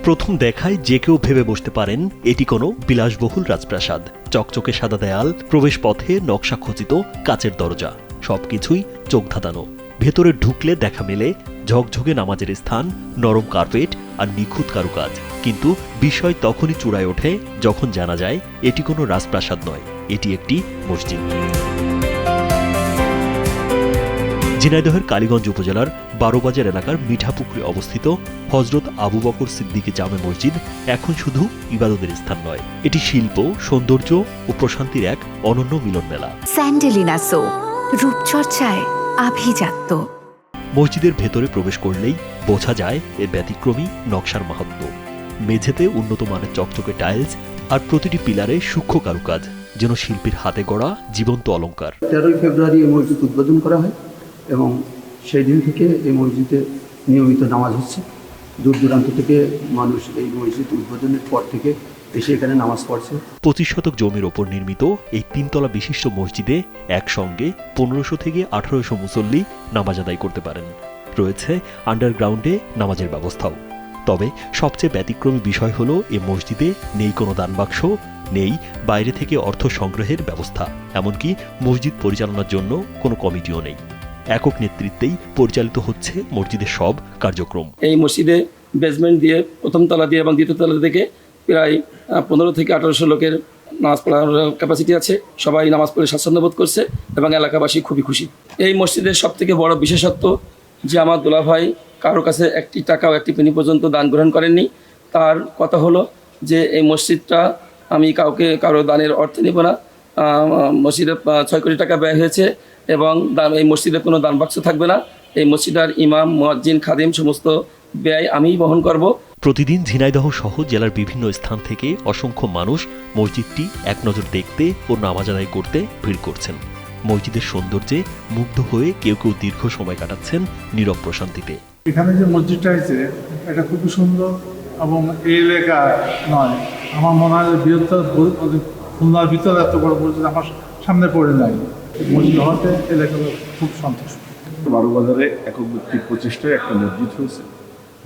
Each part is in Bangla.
প্রথম দেখায় যে কেউ ভেবে বসতে পারেন এটি কোনো বিলাসবহুল রাজপ্রাসাদ। চকচকে সাদা দেয়াল, প্রবেশ পথে নকশা খচিত কাচের দরজা, সবকিছুই চোখ ধাঁধানো। ভেতরে ঢুকলে দেখা মেলে ঝকঝকে নামাজের স্থান, নরম কার্পেট আর নিখুঁত কারুকাজ। কিন্তু বিষয় তখনই চূড়ায় ওঠে যখন জানা যায় এটি কোনো রাজপ্রাসাদ নয়, এটি একটি মসজিদ। ঝিনাইদহের কালীগঞ্জ উপজেলার ১২ বাজার এলাকার মিঠাপুকুরে অবস্থিত হযরত আবু বকর সিদ্দিক জামে মসজিদ এখন শুধু ইবাদতের স্থান নয়, এটি শিল্প, সৌন্দর্য ও প্রশান্তির এক অনন্য মিলন মেলা। স্যান্ডেলিনা সো, রূপচর্চায় আভিজাত্য। মসজিদের ভেতরে প্রবেশ করলেই বোঝা যায় এর ব্যতিক্রমী নকশার মাহাত্ম্য। মেঝেতে উন্নত মানের চকচকে টাইলস আর প্রতিটি পিলারে সূক্ষ্ম কারুকাজ, যেন শিল্পীর হাতে গড়া জীবন্ত অলংকার। 13 ফেব্রুয়ারি এই মসজিদ উদ্বোধন করা হয় এবং সেই দিন থেকে এই মসজিদে নিয়মিত নামাজ হচ্ছে। দূর দূরান্ত থেকে মানুষ এই মসজিদ উদ্বোধনের পর থেকে এসে এখানে নামাজ পড়ছে। 25 শতক জমির ওপর নির্মিত এই 3 তলা বিশিষ্ট মসজিদে একসঙ্গে 1500 থেকে 1800 মুসল্লি নামাজ আদায় করতে পারেন। রয়েছে আন্ডারগ্রাউন্ডে নামাজের ব্যবস্থাও। তবে সবচেয়ে ব্যতিক্রমী বিষয় হলো এ মসজিদে নেই কোনো দানবাক্স, নেই বাইরে থেকে অর্থ সংগ্রহের ব্যবস্থা, এমনকি মসজিদ পরিচালনার জন্য কোনো কমিটিও নেই। একক নেতৃত্বেই পরিচালিত হচ্ছে মসজিদের সব কার্যক্রম। এই মসজিদে বেসমেন্ট দিয়ে প্রথম তলা দিয়ে এবং দ্বিতীয় তলা থেকে প্রায় 15 থেকে 1800 লোকের নামাজ পড়ার ক্যাপাসিটি আছে। সবাই নামাজ পড়ে স্বাচ্ছন্দ্য বোধ করছে এবং এলাকাবাসী খুবই খুশি। এই মসজিদের সবথেকে বড় বিশেষত্ব যে আমার দুলাভাই কারো কাছে একটি টাকাও একটি পেনি পর্যন্ত দান গ্রহণ করেননি। তার কথা হলো যে এই মসজিদটা আমি কারো দানের অর্থ নেব না। মসজিদে 6 কোটি টাকা ব্যয় হয়েছে এবং এই মসজিদে কোনো দান বাক্স থাকবে না। এই মসজিদের ইমাম, মুয়াজ্জিন, খাদিম সমস্ত ব্যয় আমিই বহন করব। প্রতিদিন ঝিনাইদহ সহ জেলার বিভিন্ন স্থান থেকে অসংখ্য মানুষ মসজিদটি এক নজর দেখতে ও নামাজ আদায় করতে ভিড় করছেন। মসজিদের সৌন্দর্যে মুগ্ধ হয়ে কেউ কেউ দীর্ঘ সময় কাটাচ্ছেন নীরব প্রশান্তিতে। এখানে যে মসজিদটা আছে এটা খুবই সুন্দর এবং এই এলাকা নয়, আমার মনে হয় বৃহত্তর খুলনার ভিতরে এত বড় মসজিদ আমার সামনে পড়ে নাই। মসজিদ হওয়াতে এলাকা খুব সন্তুষ্ট। 12 বাজারে একক ব্যক্তির প্রচেষ্টায় একটা মসজিদ হয়েছে,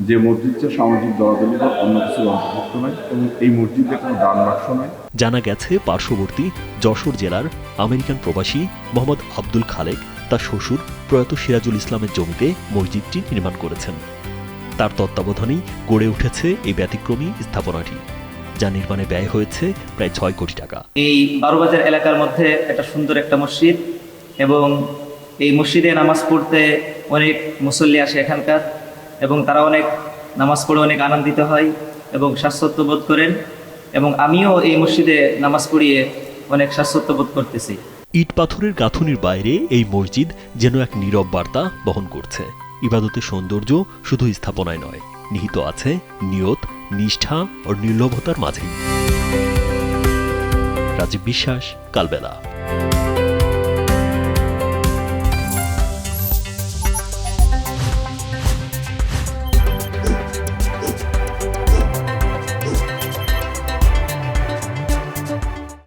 যে মসজিদটা সামাজিক দলাদলি বা অন্য কিছুর অন্তর্ভুক্ত নয় এবং এই মসজিদে কোনো দান বাক্স নয়। জানা গেছে পার্শ্ববর্তী যশোর জেলার আমেরিকান প্রবাসী মোহাম্মদ আব্দুল খালেক তার শ্বশুর প্রয়াত সিরাজুল ইসলামের জমিতে মসজিদটি নির্মাণ করেছেন। তার তত্ত্বাবধানেই গড়ে উঠেছে এই ব্যতিক্রমী স্থাপনাটি, যা নির্মাণে ব্যয় হয়েছে প্রায় 6 কোটি টাকা। এই 12 বাজার এলাকার মধ্যে একটা সুন্দর একটা মসজিদ এবং এই মসজিদে নামাজ পড়তে অনেক মুসল্লি আসে এখানকার এবং তারা অনেক নামাজ পড়ে অনেক আনন্দিত হয় এবং স্বাচ্ছন্দ্য বোধ করেন এবং আমিও এই মসজিদে নামাজ পড়িয়ে অনেক স্বাচ্ছন্দ্য বোধ করতেছি। ইট পাথরের গাঁথুনির বাইরে এই মসজিদ যেন এক নীরব বার্তা বহন করছে। ইবাদতের সৌন্দর্য শুধু স্থাপনায় নয়, নিহিত আছে নিয়ত, নিষ্ঠা ও নির্লোভতার মাঝেই। রাজীব বিশ্বাস, কালবেলা।